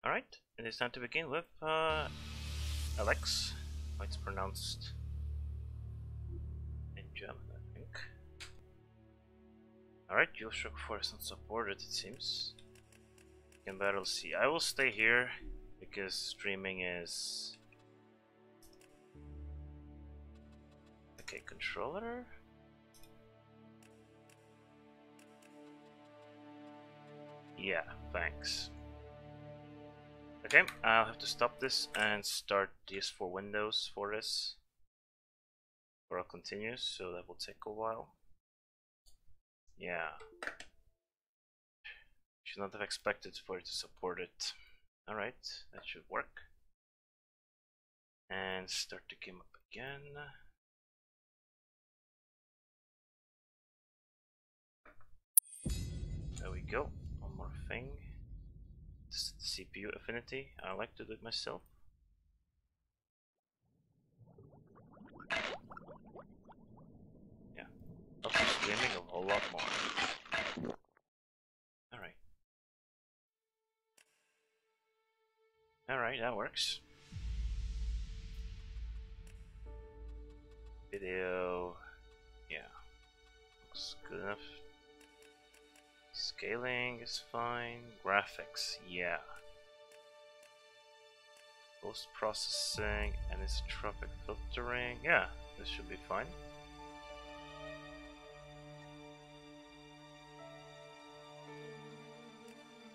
Alright, it is time to begin with ELEX. How it's pronounced in German, I think. Alright, Shock 4 is not supported, it seems. You can battle C. I will stay here because streaming is. Okay, controller. Yeah, thanks. Okay, I'll have to stop this and start DS4 Windows for this. Or I'll continue, so that will take a while. Yeah. Should not have expected for it to support it. Alright, that should work. And start the game up again. There we go. One more thing. This is the CPU affinity. I like to do it myself. Yeah. Also streaming a whole lot more. Alright. Alright, that works. Video. Yeah. Looks good enough. Scaling is fine. Graphics, yeah. Post-processing, anisotropic filtering, yeah, this should be fine.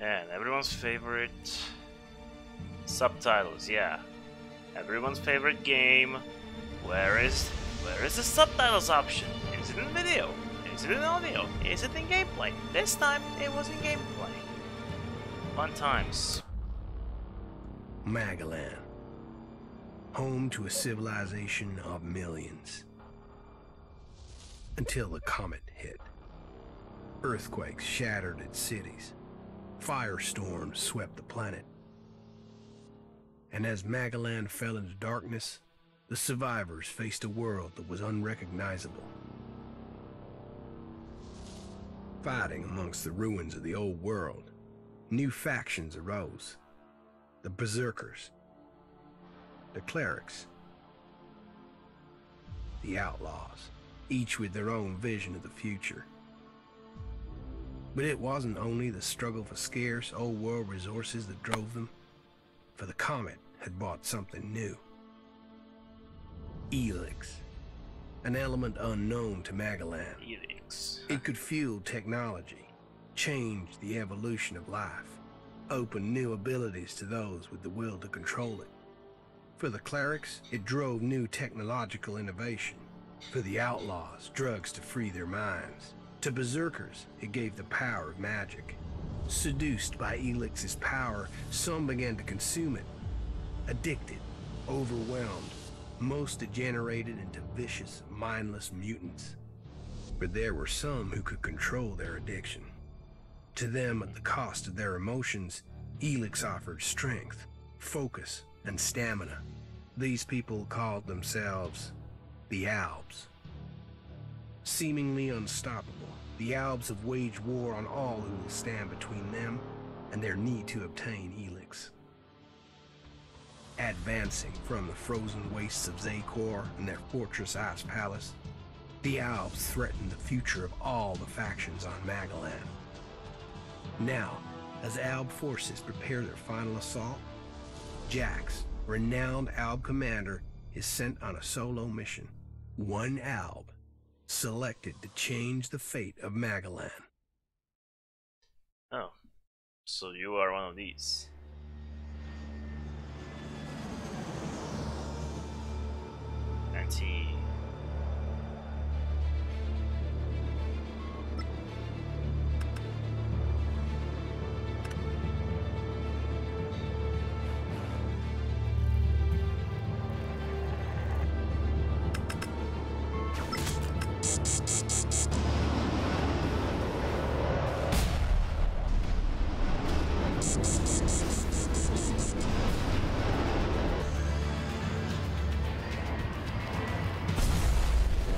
And everyone's favorite subtitles, yeah. Everyone's favorite game. Where is the subtitles option? Is it in video? Is it in audio? Is it in gameplay? This time it was in gameplay. Fun times. Magalan, home to a civilization of millions. Until the comet hit. Earthquakes shattered its cities. Firestorms swept the planet. And as Magalan fell into darkness, the survivors faced a world that was unrecognizable. Fighting amongst the ruins of the old world, new factions arose. The Berserkers, the Clerics, the Outlaws, each with their own vision of the future. But it wasn't only the struggle for scarce old world resources that drove them, for the comet had brought something new. ELEX, an element unknown to Magalan. ELEX. It could fuel technology, change the evolution of life, open new abilities to those with the will to control it. For the clerics, it drove new technological innovation. For the outlaws, drugs to free their minds. To berserkers, it gave the power of magic. Seduced by ELEX's power, some began to consume it. Addicted, overwhelmed, most degenerated into vicious, mindless mutants. But there were some who could control their addiction. To them, at the cost of their emotions, ELEX offered strength, focus, and stamina. These people called themselves the Albs. Seemingly unstoppable, the Albs have waged war on all who will stand between them and their need to obtain ELEX. Advancing from the frozen wastes of Zakor and their fortress Ice Palace, the Albs threaten the future of all the factions on Magalan. Now, as Alb forces prepare their final assault, Jax, renowned Alb commander, is sent on a solo mission. One Alb, selected to change the fate of Magalan. Oh, so you are one of these. Anti.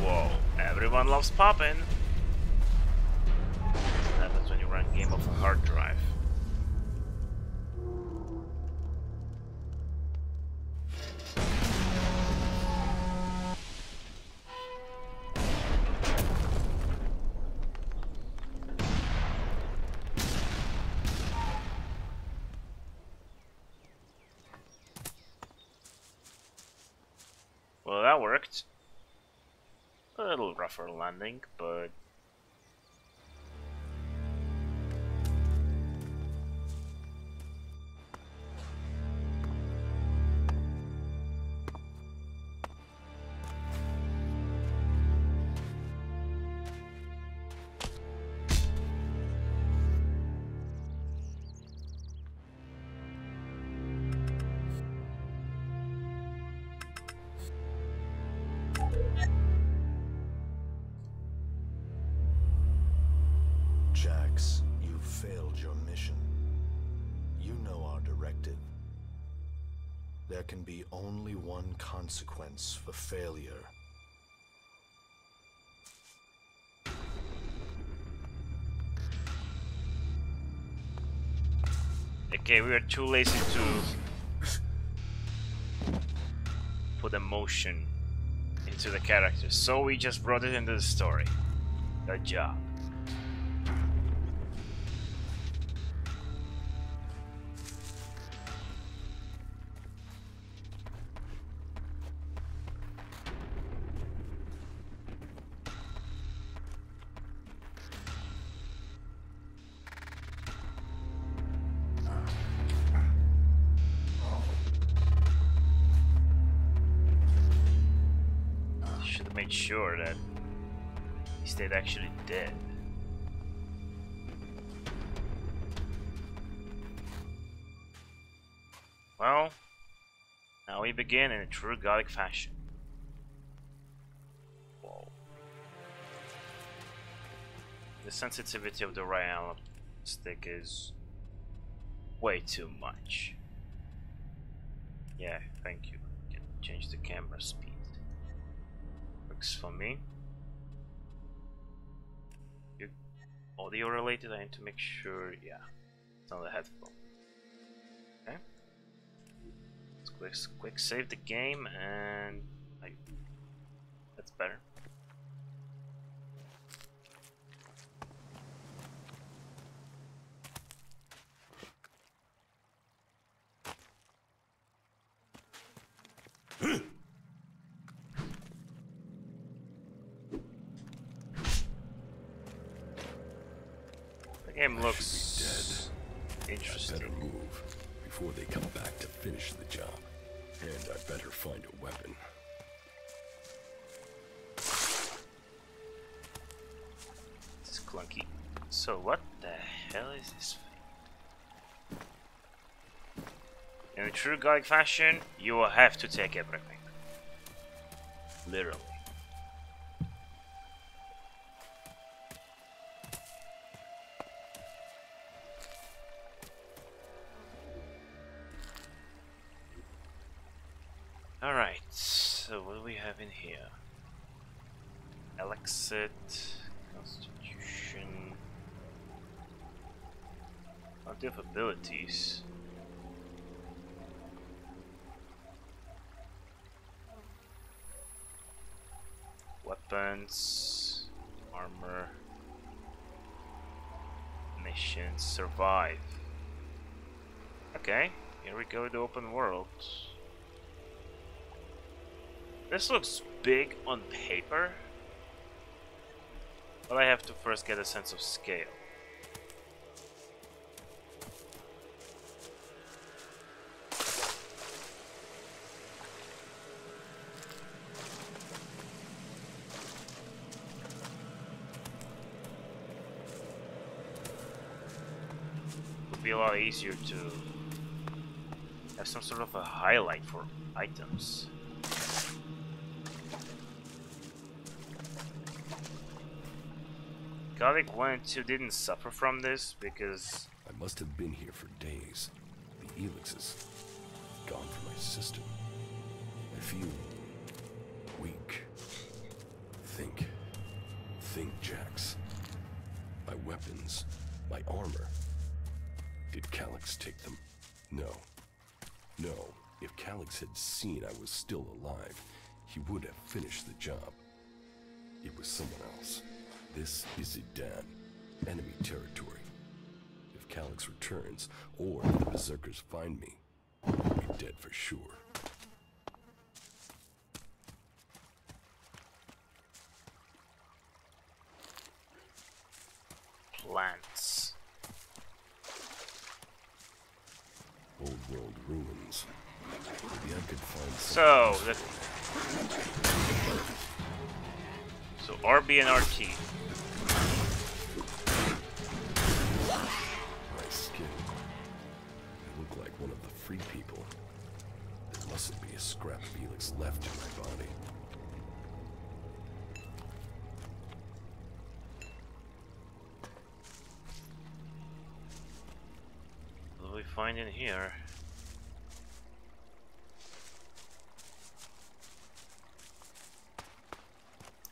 Whoa, everyone loves poppin'. That happens when you run a game off a hard drive. Well, that worked. A little rougher landing, but... Jax, you failed your mission. You know our directive. There can be only one consequence for failure. Okay, we were too lazy to put emotion into the characters, so we just brought it into the story. Good job. Should have made sure that he stayed actually dead. Well, now we begin in a true Gothic fashion. Whoa. The sensitivity of the right analog stick is way too much. Yeah, thank you. Can change the camera speed. Works for me. You audio related, I need to make sure, yeah, it's on the headphone. Okay. Let's quick save the game and that's better. The game looks interesting. I better move before they come back to finish the job. And I better find a weapon. This is clunky. So what the hell is this thing? In a true Gothic fashion, you will have to take everything. Literally. Alright, so what do we have in here? ELEX, Constitution. Plenty of abilities. Weapons, armor, missions, survive. Okay, here we go, the open world. This looks big on paper, but I have to first get a sense of scale. It would be a lot easier to have some sort of a highlight for items. Gothic 1 and 2 didn't suffer from this because... I must have been here for days. The ELEX is gone from my system. I feel weak. Think, Jax. My weapons, my armor. Did Calyx take them? No. If Calyx had seen I was still alive, he would have finished the job. It was someone else. This is Idan, enemy territory. If Calyx returns, or if the Berserkers find me, I'll be dead for sure. plants. Old world ruins. Maybe I could find So, something. so RB and RT. My skin. I look like one of the free people. There mustn't be a scrap of Elix left in my body. What do we find in here?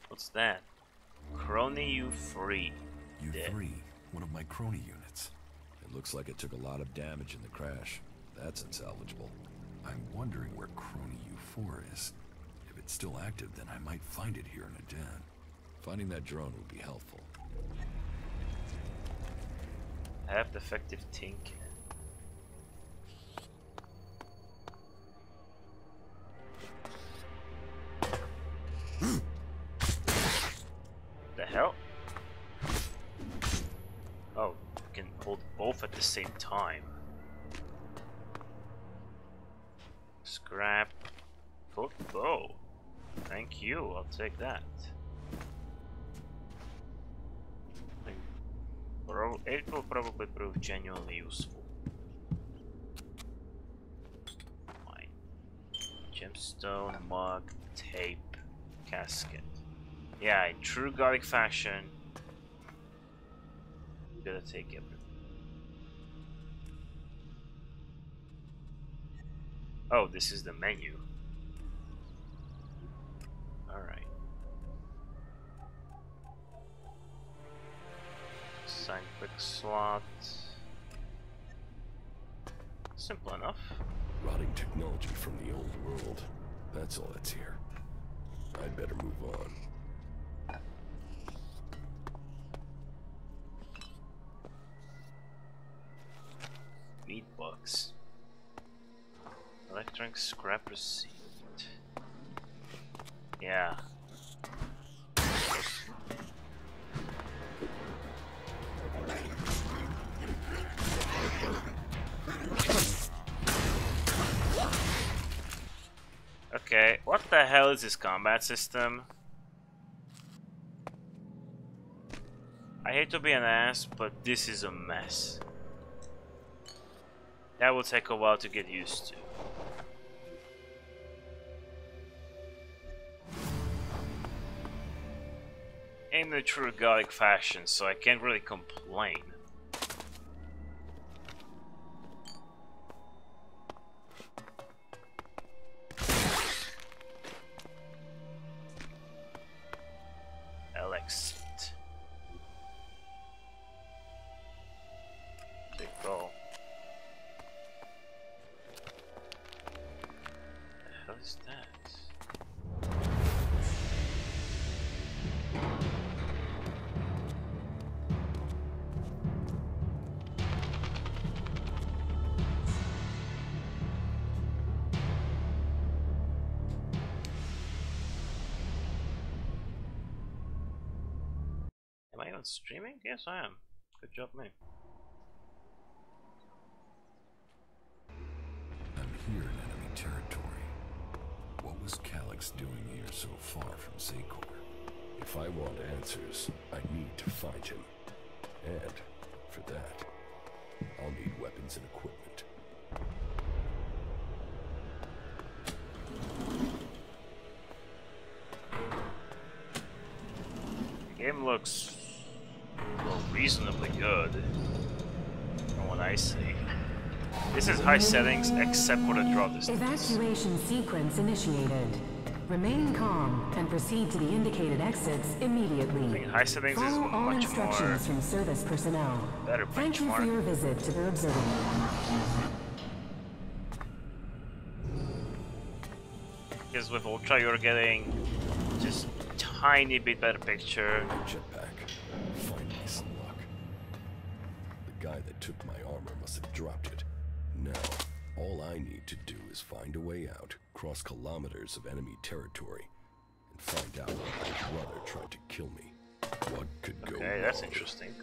What's that? Crony U3. U3, one of my crony units. It looks like it took a lot of damage in the crash. That's unsalvageable. I'm wondering where crony U4 is. If it's still active, then I might find it here in a den. Finding that drone would be helpful. Have defective tink. The hell? Oh, you can hold both at the same time. Scrap. Foot bow. Thank you, I'll take that. It will probably prove genuinely useful. Fine. Gemstone, mug, tape, casket. Yeah, in true Gothic fashion, you gotta take everything. Oh, this is the menu. Alright. Assign quick slot. Simple enough. Rotting technology from the old world. That's all that's here. I'd better move on. Meat box. Electronic scrap receipt. Yeah. Okay, what the hell is this combat system? I hate to be an ass, but this is a mess. That will take a while to get used to. In the true Gothic fashion, so I can't really complain. ELEX. Big roll. The hell is that? Am I even streaming? Yes, I am. Good job, me. I'm here in enemy territory. What was Calyx doing here so far from Zakor? If I want answers, I need to find him. And, for that, I'll need weapons and equipment. The game looks, well, reasonably good from what I see. This is high settings except for the draw distance. Evacuation sequence initiated. Remain calm and proceed to the indicated exits immediately. I mean, high settings is Follow all much instructions more from service personnel. better Thank you for your benchmark. visit to the observatory. Because with Ultra you're getting just tiny bit better picture. Jetpack. Finally some luck. The guy that took my armor must have dropped it. Now, all I need to do is find a way out, cross kilometers of enemy territory, and find out why my brother tried to kill me. What could go wrong? Okay, that's interesting.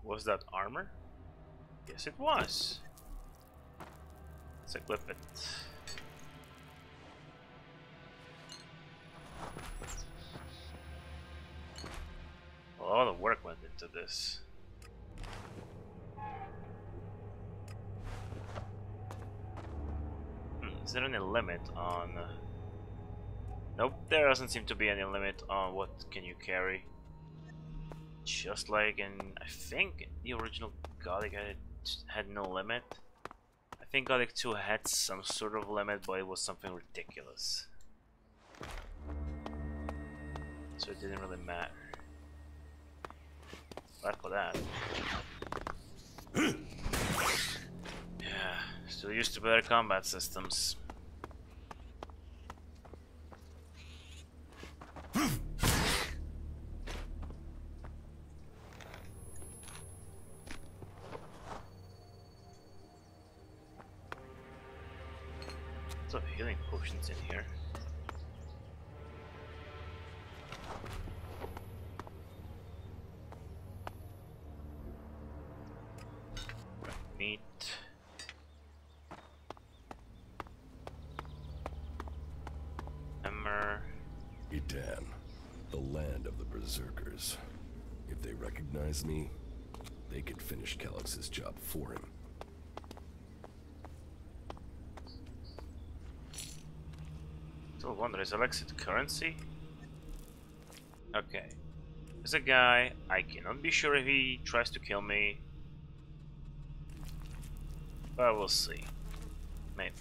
Was that armor? Yes, it was. Let's equip it. A lot of work went into this. Is there any limit on... Nope, there doesn't seem to be any limit on what can you carry. Just like in... I think the original Gothic had no limit. I think Gothic 2 had some sort of limit, but it was something ridiculous. So it didn't really matter. But for that. Yeah, still used to better combat systems. Lots of healing potions in here. Meat. Hammer. Edan, the land of the Berserkers. If they recognize me, they could finish Calix's job for him. Still wonder, is ELEX currency? Okay. There's a guy, I cannot be sure if he tries to kill me. But we'll see. Maybe.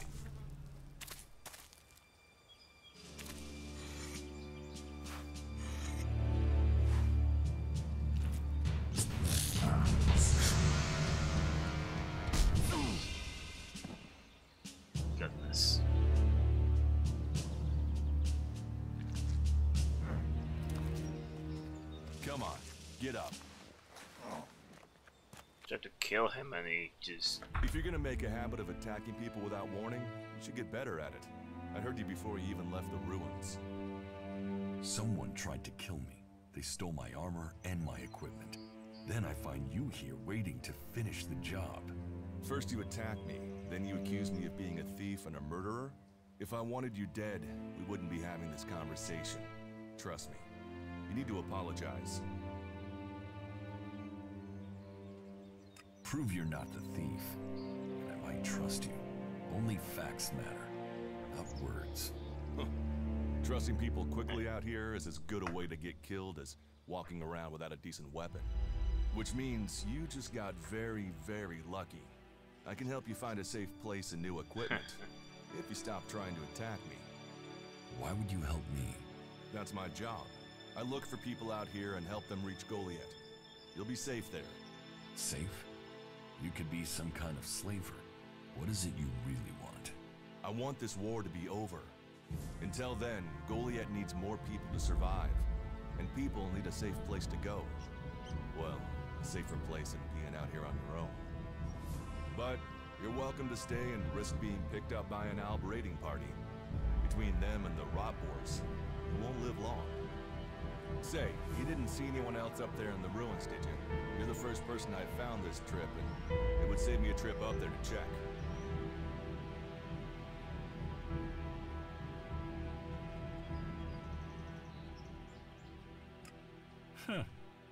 Goodness. Come on, get up. Tried to kill him and he just... If you're gonna make a habit of attacking people without warning, you should get better at it. I heard you before you even left the ruins. Someone tried to kill me. They stole my armor and my equipment. Then I find you here waiting to finish the job. First you attack me, then you accuse me of being a thief and a murderer? If I wanted you dead, we wouldn't be having this conversation. Trust me. You need to apologize. Prove you're not the thief, and I might trust you. Only facts matter, not words. Trusting people quickly out here is as good a way to get killed as walking around without a decent weapon. Which means you just got very, very lucky. I can help you find a safe place and new equipment, if you stop trying to attack me. Why would you help me? That's my job. I look for people out here and help them reach Goliath. You'll be safe there. Safe? You could be some kind of slaver. What is it you really want? I want this war to be over. Until then, Goliath needs more people to survive. And people need a safe place to go. Well, a safer place than being out here on your own. But you're welcome to stay and risk being picked up by an Alb raiding party. Between them and the Rot Wars, you won't live long. Say, you didn't see anyone else up there in the ruins, did you? You're the first person I found this trip, and it would save me a trip up there to check. Huh.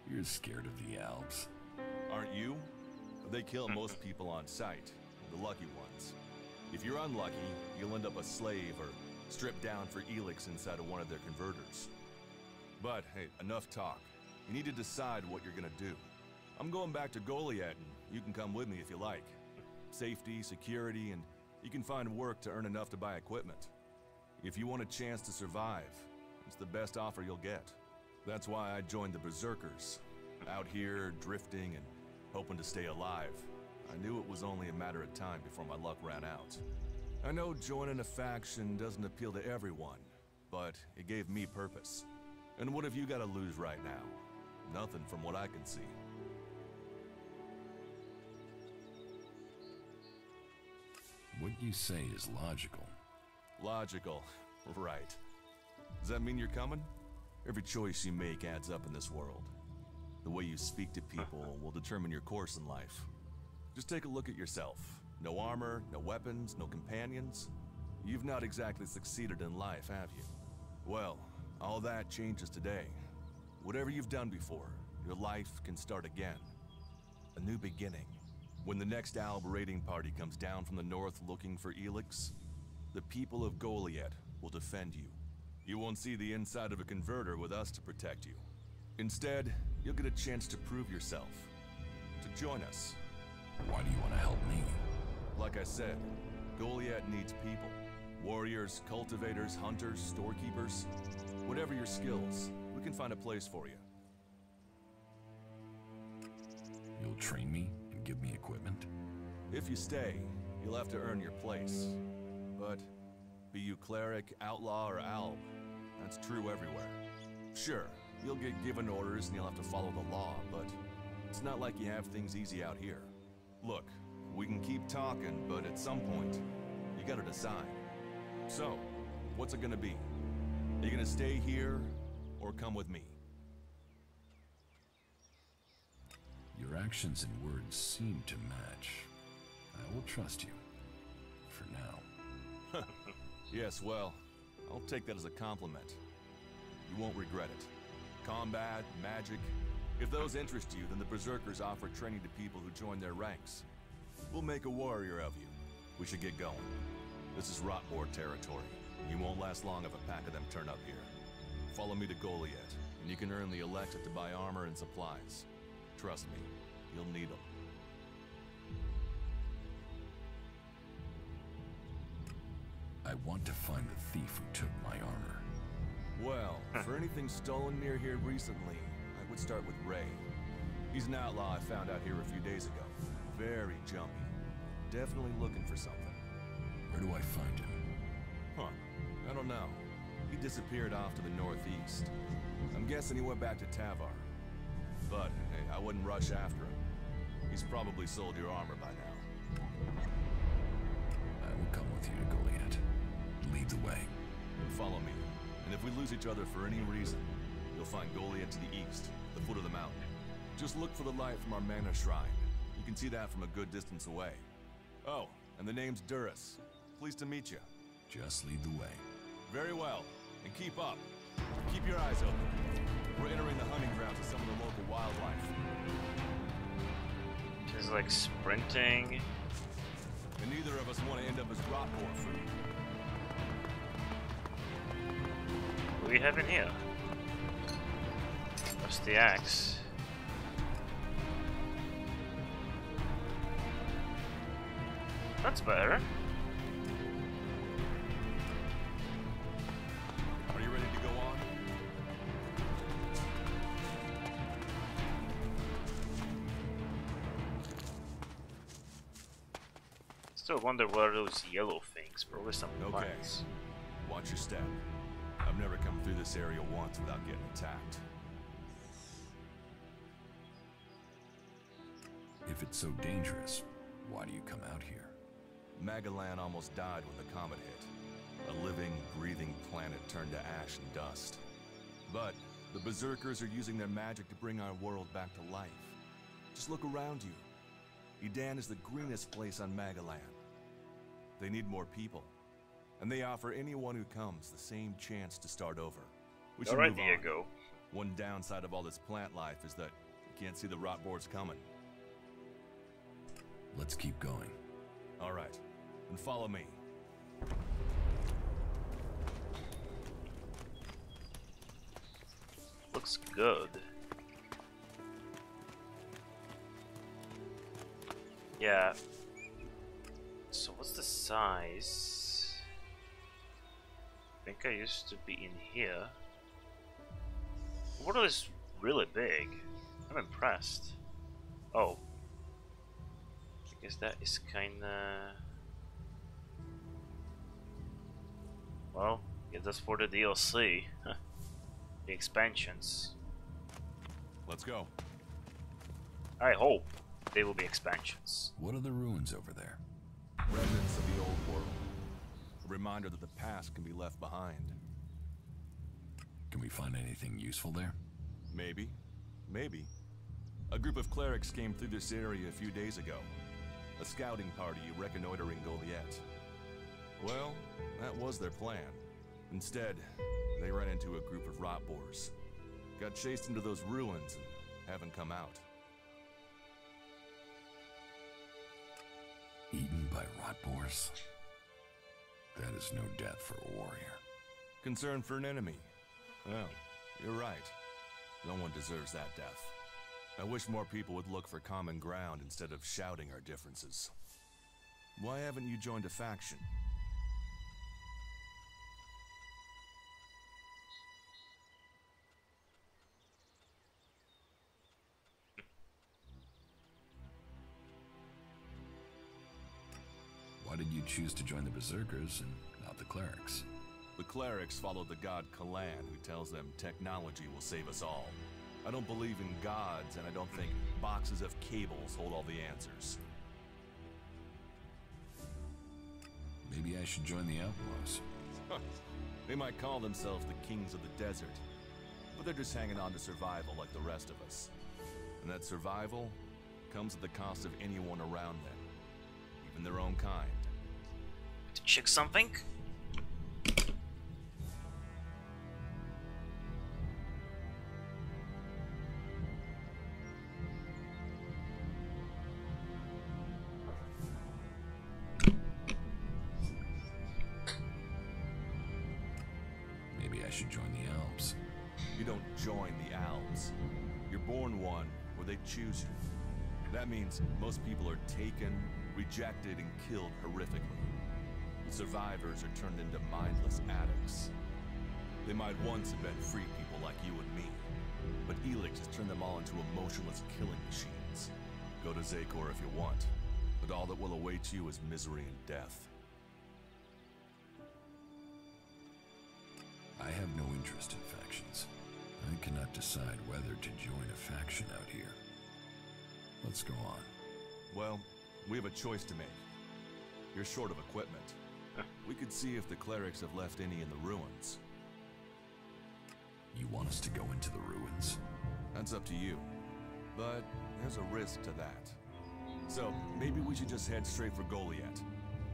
You're scared of the Alps. Aren't you? They kill most people on sight, the lucky ones. If you're unlucky, you'll end up a slave or stripped down for ELEX inside of one of their converters. But, hey, enough talk. You need to decide what you're gonna do. I'm going back to Goliath, and you can come with me if you like. Safety, security, and you can find work to earn enough to buy equipment. If you want a chance to survive, it's the best offer you'll get. That's why I joined the Berserkers. Out here, drifting and hoping to stay alive. I knew it was only a matter of time before my luck ran out. I know joining a faction doesn't appeal to everyone, but it gave me purpose. And what have you got to lose right now? Nothing from what I can see. What you say is logical. Logical, right. Does that mean you're coming? Every choice you make adds up in this world. The way you speak to people will determine your course in life. Just take a look at yourself. No armor, no weapons, no companions. You've not exactly succeeded in life, have you? Well, all that changes today. Whatever you've done before, your life can start again. A new beginning. When the next Alb raiding party comes down from the north looking for ELEX, the people of Goliath will defend you. You won't see the inside of a converter with us to protect you. Instead, you'll get a chance to prove yourself. To join us. Why do you want to help me? Like I said, Goliath needs people. Warriors, cultivators, hunters, storekeepers. Whatever your skills, we can find a place for you. You'll train me and give me equipment? If you stay, you'll have to earn your place. But be you cleric, outlaw, or alb, that's true everywhere. Sure, you'll get given orders and you'll have to follow the law, but it's not like you have things easy out here. Look, we can keep talking, but at some point, you gotta decide. So, what's it gonna be? Are you gonna stay here, or come with me? Your actions and words seem to match. I will trust you. For now. Yes, well, I'll take that as a compliment. You won't regret it. Combat, magic. If those interest you, then the Berserkers offer training to people who join their ranks. We'll make a warrior of you. We should get going. This is Rotboard territory. You won't last long if a pack of them turn up here. Follow me to Goliath, and you can earn the ELEX to buy armor and supplies. Trust me, you'll need them. I want to find the thief who took my armor. Well, for anything stolen near here recently, I would start with Ray. He's an outlaw I found out here a few days ago. Very jumpy. Definitely looking for something. Where do I find him? Huh. I don't know. He disappeared off to the northeast. I'm guessing he went back to Tavar. But, hey, I wouldn't rush after him. He's probably sold your armor by now. I will come with you to Goliath. Lead the way. Follow me. And if we lose each other for any reason, you'll find Goliath to the east, the foot of the mountain. Just look for the light from our mana shrine. You can see that from a good distance away. Oh, and the name's Duras. Pleased to meet you. Just lead the way. Very well. And keep up. Keep your eyes open. We're entering the hunting grounds of some of the local wildlife. She's like sprinting. And neither of us want to end up as Rotboard food. What do we have in here? What's the axe? That's better. Are you ready to go on? Still wonder what are those yellow things. Probably some Okay. plants. Watch your step. I've never come through this area once without getting attacked. If it's so dangerous, why do you come out here? Magalan almost died when the comet hit. A living, breathing planet turned to ash and dust. But the Berserkers are using their magic to bring our world back to life. Just look around you. Edan is the greenest place on Magalan. They need more people. And they offer anyone who comes the same chance to start over. We should Alright, move on. Diego. One downside of all this plant life is that you can't see the Rotboards coming. Let's keep going. Alright, then follow me. Looks good. Yeah. So what's the size? I think I used to be in here. The world is really big. I'm impressed. Oh. I guess that is kinda... Well, yeah, that's for the DLC. The expansions. Let's go. I hope they will be expansions. What are the ruins over there? Remnants of the old world. A reminder that the past can be left behind. Can we find anything useful there? Maybe. Maybe. A group of clerics came through this area a few days ago. A scouting party reconnoitering Goliath. Well, that was their plan. Instead, they ran into a group of rot boars. Got chased into those ruins and haven't come out. Eaten by rot boars? That is no death for a warrior. Concern for an enemy? Well, you're right. No one deserves that death. I wish more people would look for common ground instead of shouting our differences. Why haven't you joined a faction? Why did you choose to join the Berserkers and not the clerics? The clerics follow the god Kalan, who tells them technology will save us all. I don't believe in gods, and I don't think boxes of cables hold all the answers. Maybe I should join the Outlaws. They might call themselves the kings of the desert, but they're just hanging on to survival like the rest of us. And that survival comes at the cost of anyone around them, even their own kind. To check something? Maybe I should join the Elves. You don't join the Alps. You're born one, or they choose you. That means most people are taken, rejected, and killed horrifically. The survivors are turned into mindless addicts. They might once have been free people like you and me, but ELEX has turned them all into emotionless killing machines. Go to Zakor if you want, but all that will await you is misery and death. I have no interest in factions. I cannot decide whether to join a faction out here. Let's go on. Well, we have a choice to make. You're short of equipment. We could see if the clerics have left any in the ruins. You want us to go into the ruins? That's up to you. But there's a risk to that. So, maybe we should just head straight for Goliath.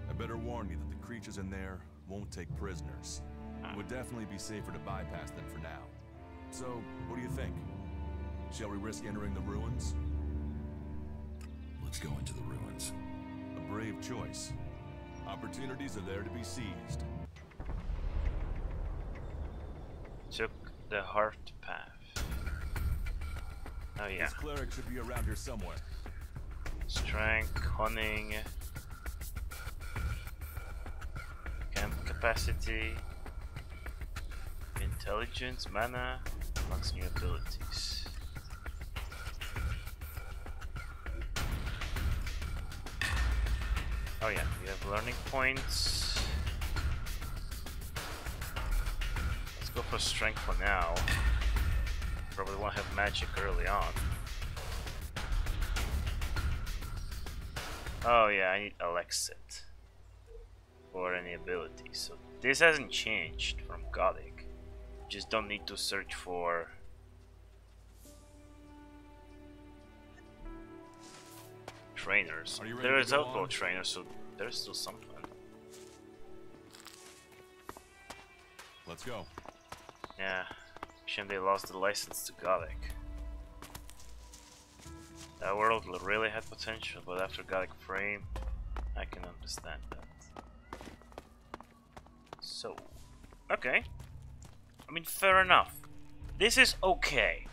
I better warn you that the creatures in there won't take prisoners. It would definitely be safer to bypass them for now. So, what do you think? Shall we risk entering the ruins? Let's go into the ruins. A brave choice. Opportunities are there to be seized. Took the heart path. Oh yeah. This cleric should be around here somewhere. Strength, cunning, camp capacity, intelligence, mana, unlocks new abilities. Oh yeah, we have learning points. Let's go for strength for now. Probably won't have magic early on. Oh yeah, I need ELEX for any ability. So this hasn't changed from Gothic. Just don't need to search for trainers. Are you ready There to is go outlaw on? trainers, so there's still something. Let's go. Yeah, shame they lost the license to Gothic. That world really had potential, but after Gothic Frame, I can understand that. So, okay. I mean, fair enough. This is okay.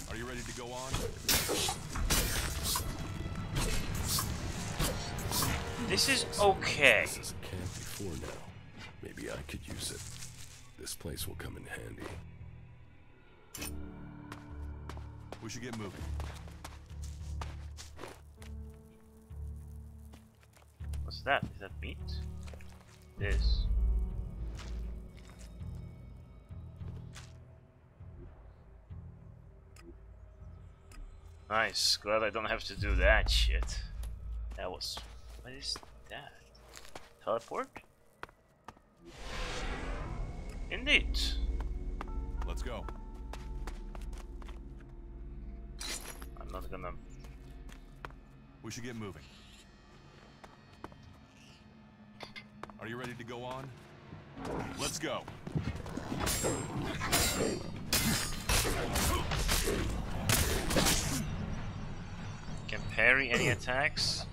Are you ready to go on? This is okay. This is a camp before now. Maybe I could use it. This place will come in handy. We should get moving. What's that? Is that meat? This. Nice. Glad I don't have to do that shit. That was... What is that? Teleport? Indeed. Let's go. gonna... We should get moving. Are you ready to go on? Let's go. Can parry any attacks?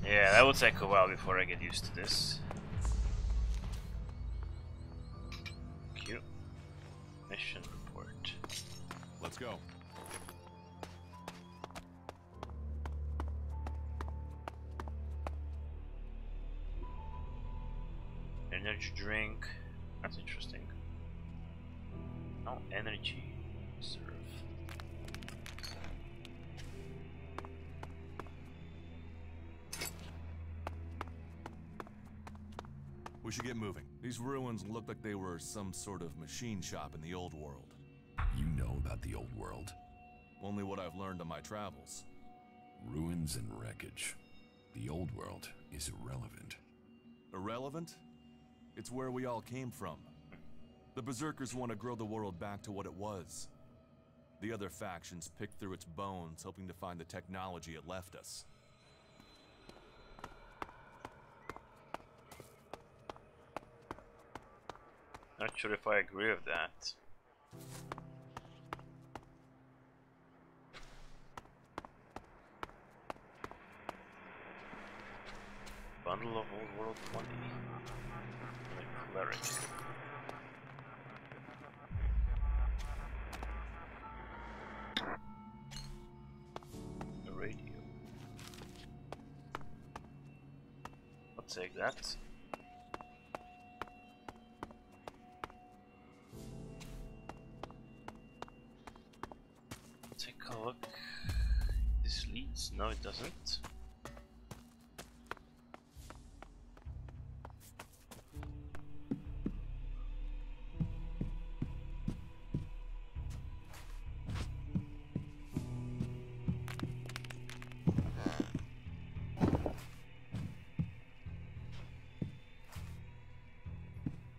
Yeah, that will take a while before I get used to this. Cute. Mission report. Let's go. Energy drink. That's interesting. No energy reserve. We should get moving. These ruins look like they were some sort of machine shop in the old world. You know about the old world. Only what I've learned on my travels. Ruins and wreckage. The old world is irrelevant. Irrelevant? It's where we all came from. The Berserkers want to grow the world back to what it was. The other factions pick through its bones, hoping to find the technology it left us. Not sure if I agree with that. Bundle of Old World 20. The cleric. The radio. I'll take that. Take a look. This leads. No, it doesn't.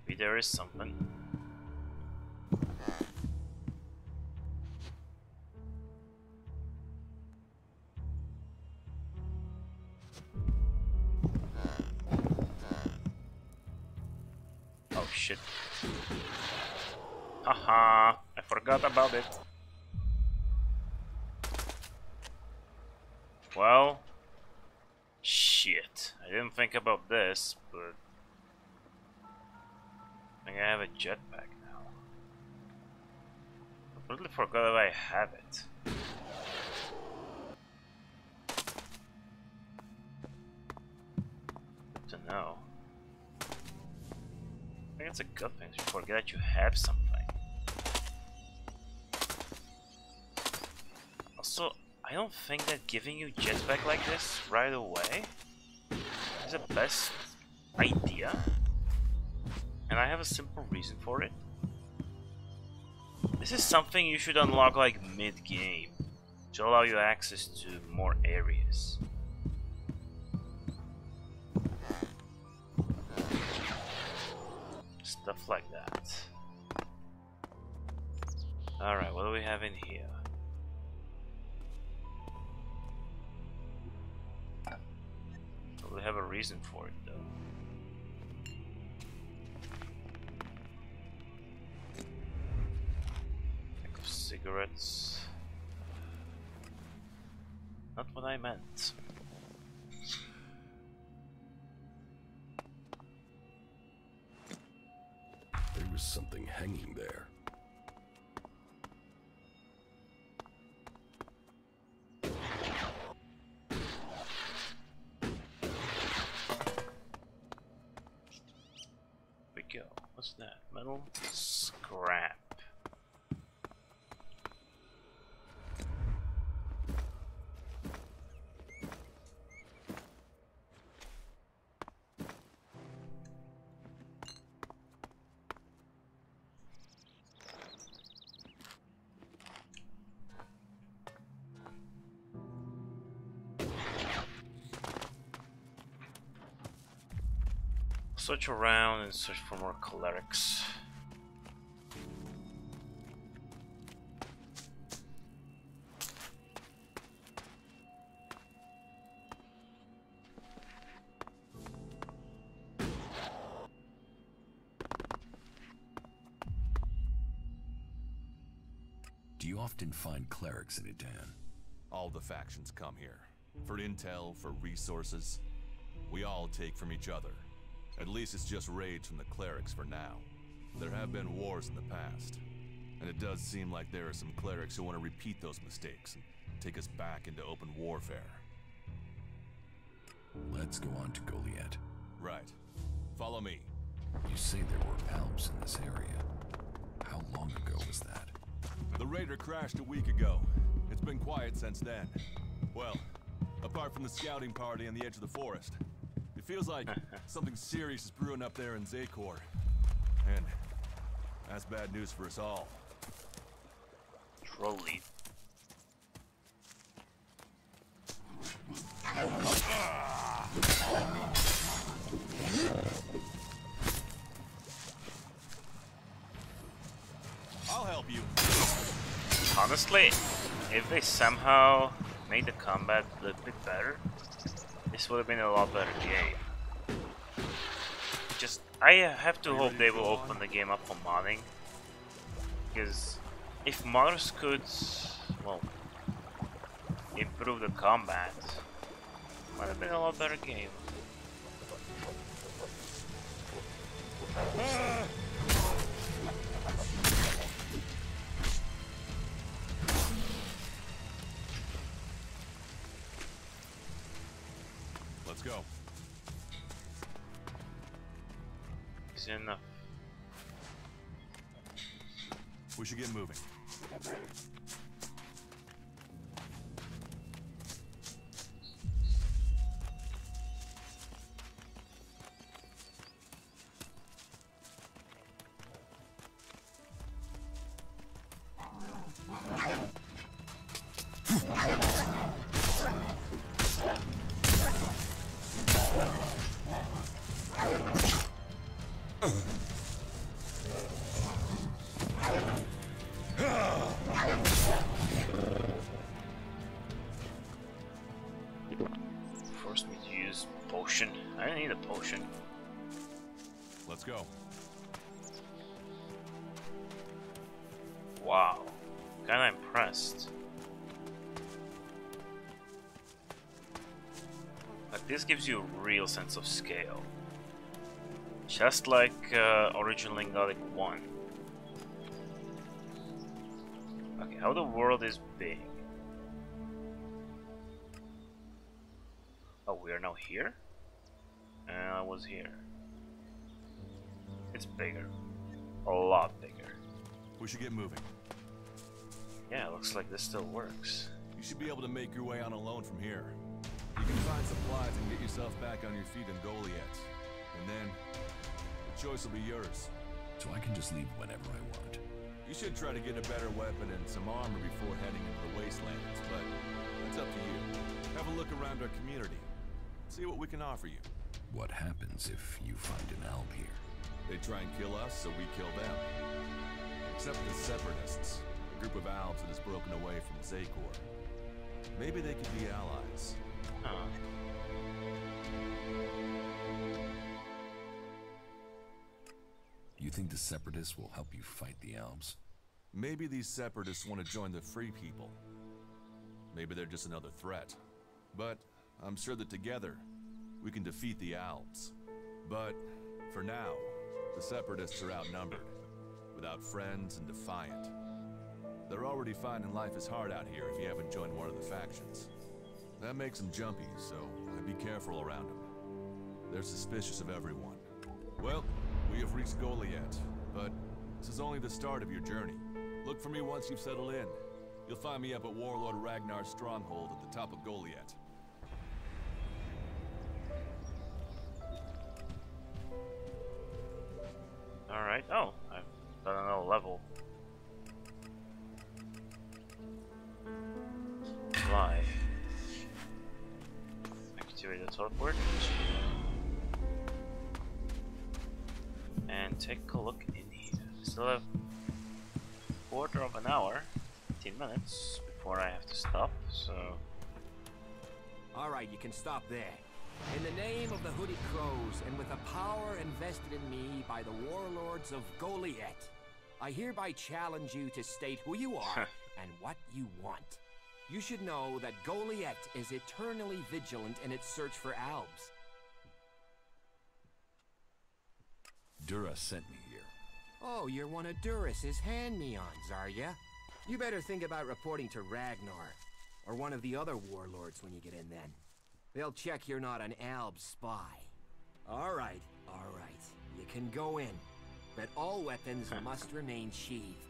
Maybe there is something. Oh shit. Haha, I forgot about it. Well, shit. I didn't think about this, but I think I have a jetpack now. I completely forgot that I have it. Good to know. I think it's a good thing to forget that you have something. Also, I don't think that giving you jetpack like this right away is the best idea. And I have a simple reason for it. This is something you should unlock like mid-game to allow you access to more areas. Stuff like that. Alright, what do we have in here? We have a reason for it though. Pack of cigarettes. Not what I meant. There was something hanging there. Go. What's that? Metal scrap. search around and search for more clerics. Do you often find clerics in Edan? All the factions come here. For intel, for resources. We all take from each other. At least it's just raids from the clerics for now. There have been wars in the past. And it does seem like there are some clerics who want to repeat those mistakes and take us back into open warfare. Let's go on to Goliath. Right. Follow me. You say there were Alps in this area. How long ago was that? The raider crashed a week ago. It's been quiet since then. Well, apart from the scouting party on the edge of the forest. It feels like something serious is brewing up there in Zakor. And that's bad news for us all. Trolley. I'll help you. Honestly, if they somehow made the combat a little bit better, this would have been a lot better game. Just, I have to hope they will open the game up for modding. Because if modders could, well, improve the combat, it might have been a lot better game. Let's go. Is it enough? We should get moving. Forced me to use potion. I didn't need a potion. Let's go. Wow, kinda impressed. Like, this gives you a real sense of scale. Just like original Gothic 1. Okay, how the world is big. Oh, we are now here? And I was here. It's bigger. A lot bigger. We should get moving. Yeah, looks like this still works. You should be able to make your way on alone from here. You can find supplies and get yourself back on your feet in Goliath. And then, the choice will be yours. So I can just leave whenever I want. You should try to get a better weapon and some armor before heading into the wastelands, but that's up to you. Have a look around our community. See what we can offer you. What happens if you find an Alp here? They try and kill us, so we kill them. Except the Separatists, a group of Alps that has broken away from Zakor. Maybe they could be allies. Huh. You think the Separatists will help you fight the Alps? Maybe these Separatists want to join the Free People. Maybe they're just another threat. But I'm sure that together, we can defeat the Alps. But, for now, the Separatists are outnumbered. Without friends and defiant. They're already finding life is hard out here if you haven't joined one of the factions. That makes them jumpy, so I'd be careful around them. They're suspicious of everyone. Well, we have reached Goliath, but this is only the start of your journey. Look for me once you've settled in. You'll find me up at Warlord Ragnar's stronghold at the top of Goliath. Alright, oh, I've done another level. Fly. Activate the teleport. take a look in here. Still have a quarter of an hour, 15 minutes before I have to stop, so... Alright, you can stop there. In the name of the Hooded Crows, and with the power invested in me by the warlords of Goliath, I hereby challenge you to state who you are and what you want. You should know that Goliath is eternally vigilant in its search for Albs. Dura sent me here. Oh, you're one of Duras's hand-me-ons, are ya? You better think about reporting to Ragnar, or one of the other warlords when you get in then. They'll check you're not an Alb spy. Alright, you can go in, but all weapons must remain sheathed.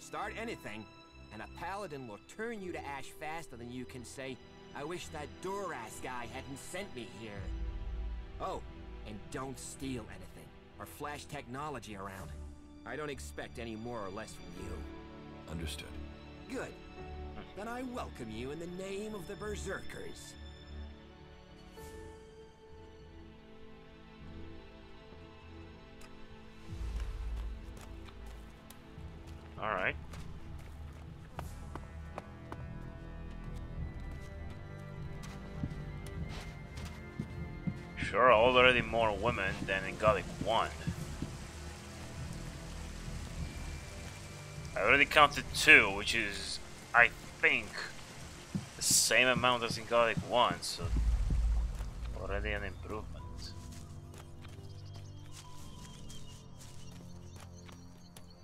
Start anything, and a paladin will turn you to ash faster than you can say, I wish that Duras guy hadn't sent me here. Oh, and don't steal anything, or flash technology around. I don't expect any more or less from you. Understood. Good. Then I welcome you in the name of the Berserkers. Alright. Sure, already more women than in Gothic 1. I already counted 2, which is, I think, the same amount as in Gothic 1, so already an improvement.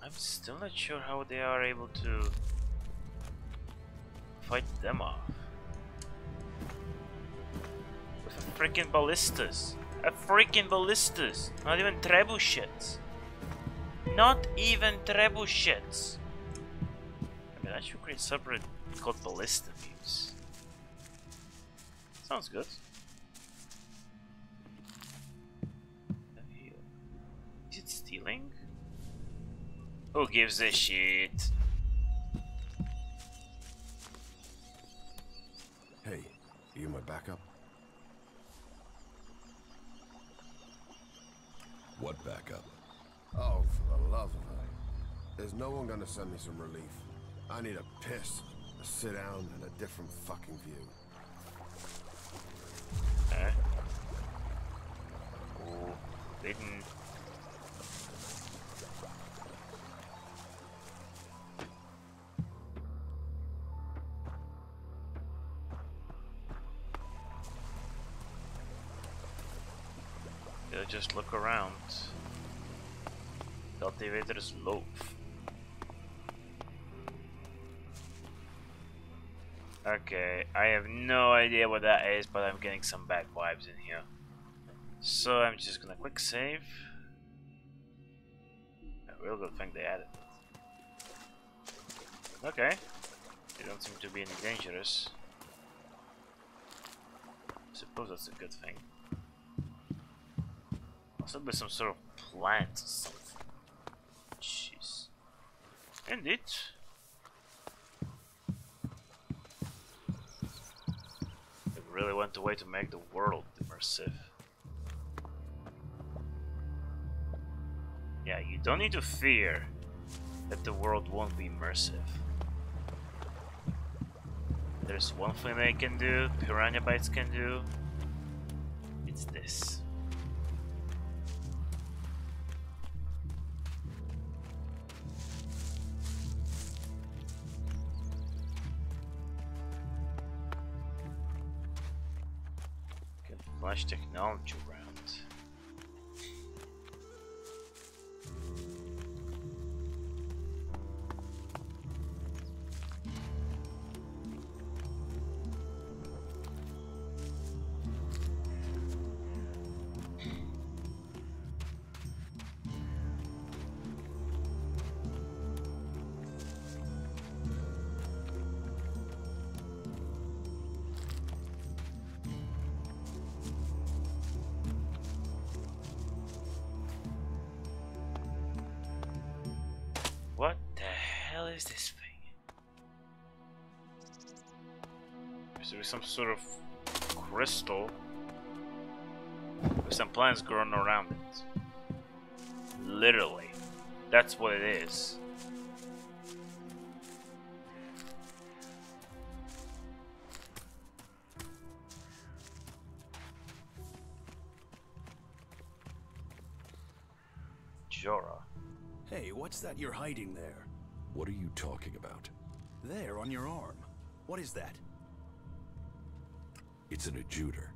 I'm still not sure how they are able to fight them off. With a freaking ballistas. A freaking ballistas! Not even trebuchets. Not even trebuchets! I mean, I should create a subreddit called Ballista Views. Sounds good. Is it stealing? Who gives a shit? Hey, you my backup? What backup? Oh, for the love of her. There's no one gonna send me some relief. I need a piss, a sit down, and a different fucking view. Oh, didn't. Just look around. Cultivator's loaf. Okay, I have no idea what that is, but I'm getting some bad vibes in here. So I'm just gonna quick save. A real good thing they added. Okay. They don't seem to be any dangerous. I suppose that's a good thing. Possibly some sort of plant or something. Jeez. Indeed. They really went away to make the world immersive. Yeah, you don't need to fear that the world won't be immersive. There's one thing they can do, Piranha Bytes can do. It's this. Much technology around. What the hell is this thing? Is there some sort of crystal with some plants growing around it? Literally. That's what it is. Jorah. Hey, what's that you're hiding there? What are you talking about? There, on your arm. What is that? It's an adjuter.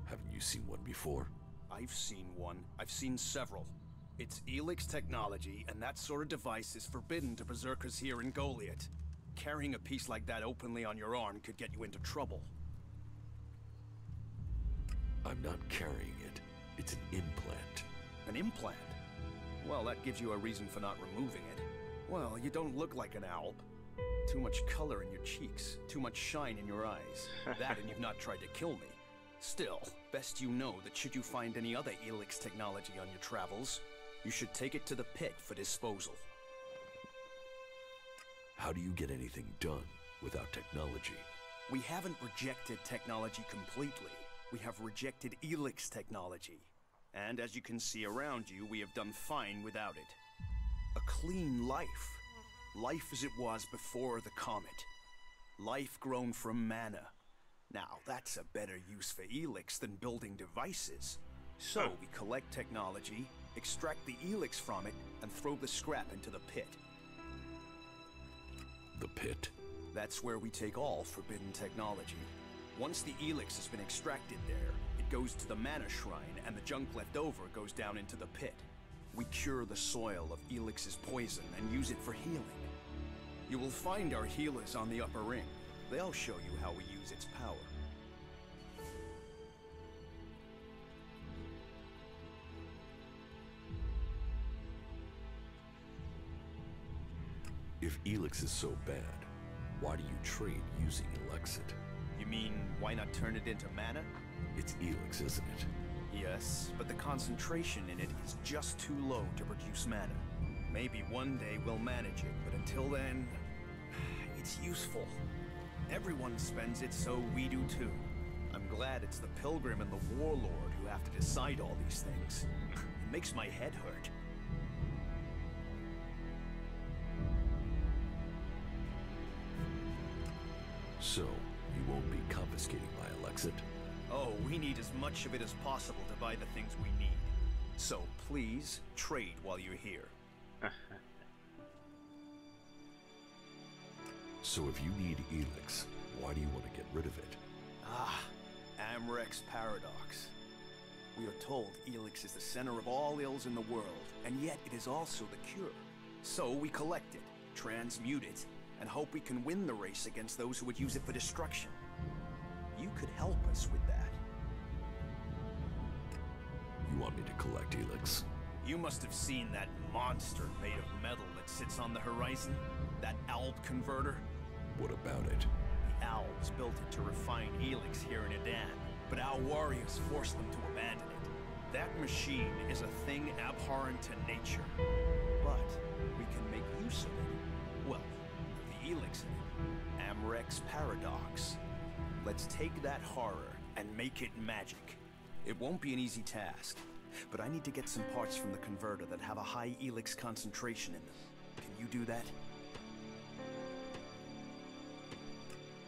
Haven't you seen one before? I've seen one. I've seen several. It's ELEX technology, and that sort of device is forbidden to berserkers here in Goliath. Carrying a piece like that openly on your arm could get you into trouble. I'm not carrying it. It's an implant. An implant? Well, that gives you a reason for not removing it. Well, you don't look like an owl. Too much color in your cheeks, too much shine in your eyes. That and you've not tried to kill me. Still, best you know that should you find any other ELEX technology on your travels, you should take it to the pit for disposal. How do you get anything done without technology? We haven't rejected technology completely. We have rejected ELEX technology. And as you can see around you, we have done fine without it. A clean life. Life as it was before the comet. Life grown from mana. Now, that's a better use for ELEX than building devices. So, we collect technology, extract the ELEX from it, and throw the scrap into the pit. The pit? That's where we take all forbidden technology. Once the ELEX has been extracted there, it goes to the mana shrine, and the junk left over goes down into the pit. We cure the soil of ELEX's poison and use it for healing. You will find our healers on the upper ring. They'll show you how we use its power. If ELEX is so bad, why do you trade using Elexit? You mean, why not turn it into mana? It's ELEX, isn't it? Yes, but the concentration in it is just too low to produce mana. Maybe one day we'll manage it, but until then, it's useful. Everyone spends it, so we do too. I'm glad it's the Pilgrim and the Warlord who have to decide all these things. It makes my head hurt. So, you won't be confiscating my Elexit? Oh, we need as much of it as possible to buy the things we need. So please, trade while you're here. So if you need ELEX, why do you want to get rid of it? Ah, Amrek's paradox. We are told ELEX is the center of all ills in the world, and yet it is also the cure. So we collect it, transmute it, and hope we can win the race against those who would use it for destruction. You could help us with that. You want me to collect ELEX? You must have seen that monster made of metal that sits on the horizon? That Alb converter? What about it? The Albs built it to refine ELEX here in Adan, but our warriors forced them to abandon it. That machine is a thing abhorrent to nature. But we can make use of it. Well, with the ELEX in it. Amrek's paradox. Let's take that horror and make it magic. It won't be an easy task, but I need to get some parts from the converter that have a high ELEX concentration in them. Can you do that?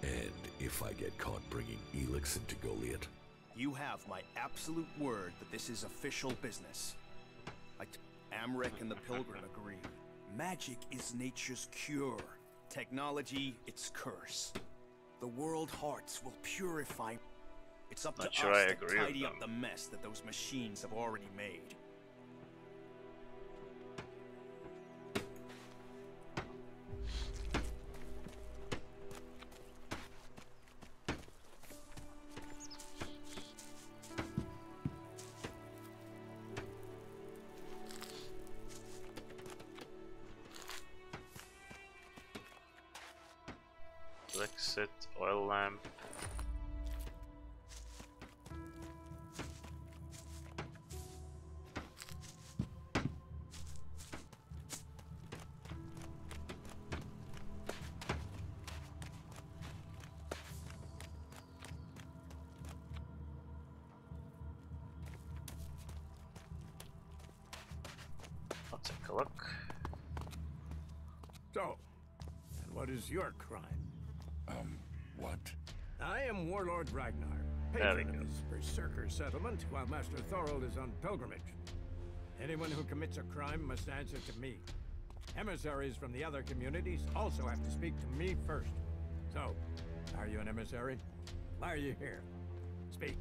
And if I get caught bringing ELEX into Goliath? You have my absolute word that this is official business. Amrek and the Pilgrim agree. Magic is nature's cure. Technology, its curse. The world hearts will purify. It's up to us to tidy up the mess that those machines have already made. Exit, oil lamp. a look. So, and what is your crime? What? I am Warlord Ragnar, There we patron go. of this Berserker settlement while Master Thorold is on pilgrimage. Anyone who commits a crime must answer to me. Emissaries from the other communities also have to speak to me first. So, are you an emissary? Why are you here? Speak.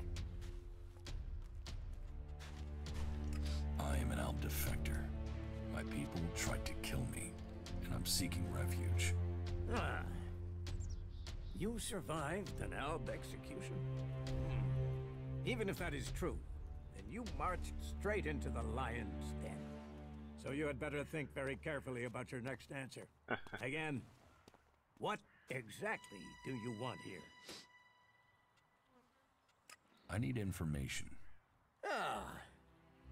I am an Alb defector. My people tried to kill me, and I'm seeking refuge. Ah. You survived an Alb execution? Even if that is true, then you marched straight into the lion's den. So you had better think very carefully about your next answer. Again, what exactly do you want here? I need information. Ah,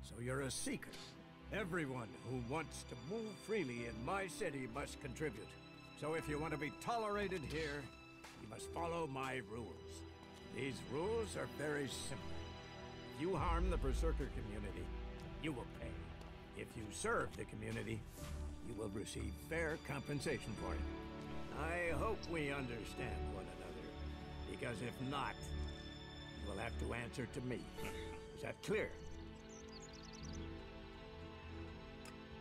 so you're a seeker. Everyone who wants to move freely in my city must contribute. So if you want to be tolerated here, you must follow my rules. These rules are very simple. If you harm the Berserker community, you will pay. If you serve the community, you will receive fair compensation for it. I hope we understand one another, because if not, you will have to answer to me. Is that clear?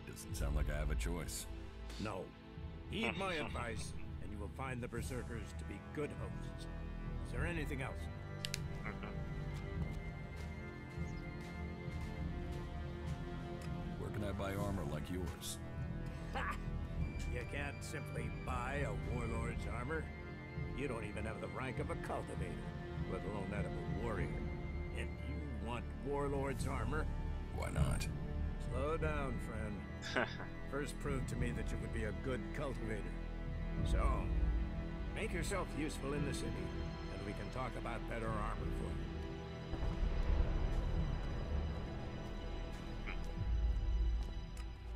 Doesn't sound like I have a choice. No. Heed my advice, and you will find the Berserkers to be good hosts. Is there anything else? Where can I buy armor like yours? Ha! You can't simply buy a warlord's armor. You don't even have the rank of a cultivator, let alone that of a warrior. And you want warlord's armor? Why not? Slow down, friend. First prove to me that you would be a good cultivator. So, make yourself useful in the city, and we can talk about better armor for you.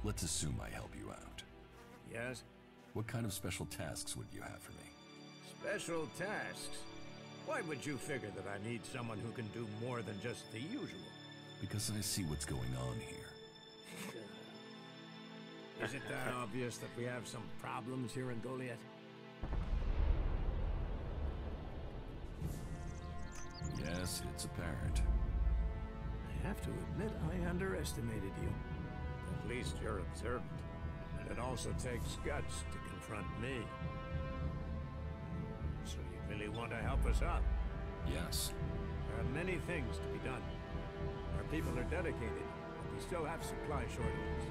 Let's assume I help you out. Yes? What kind of special tasks would you have for me? Special tasks? Why would you figure that I need someone who can do more than just the usual? Because I see what's going on here. Is it that obvious that we have some problems here in Goliath? Yes, it's apparent. I have to admit I underestimated you. At least you're observant. And it also takes guts to confront me. So you really want to help us out? Yes. There are many things to be done. Our people are dedicated, but we still have supply shortages.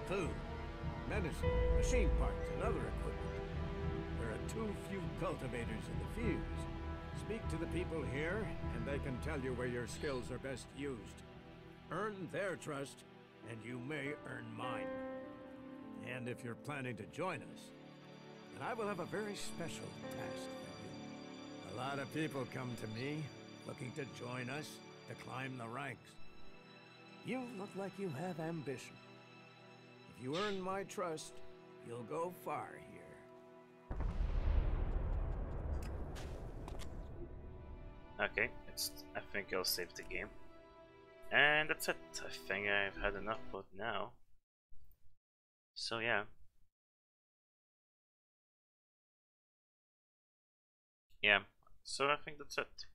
Food, medicine, machine parts, and other equipment. There are too few cultivators in the fields. Speak to the people here, and they can tell you where your skills are best used. Earn their trust, and you may earn mine. And if you're planning to join us, then I will have a very special task for you. A lot of people come to me, looking to join us, to climb the ranks. You look like you have ambition. If you earn my trust, you'll go far here. Okay, I think I'll save the game. And that's it. I think I've had enough for now. So yeah. Yeah, so I think that's it.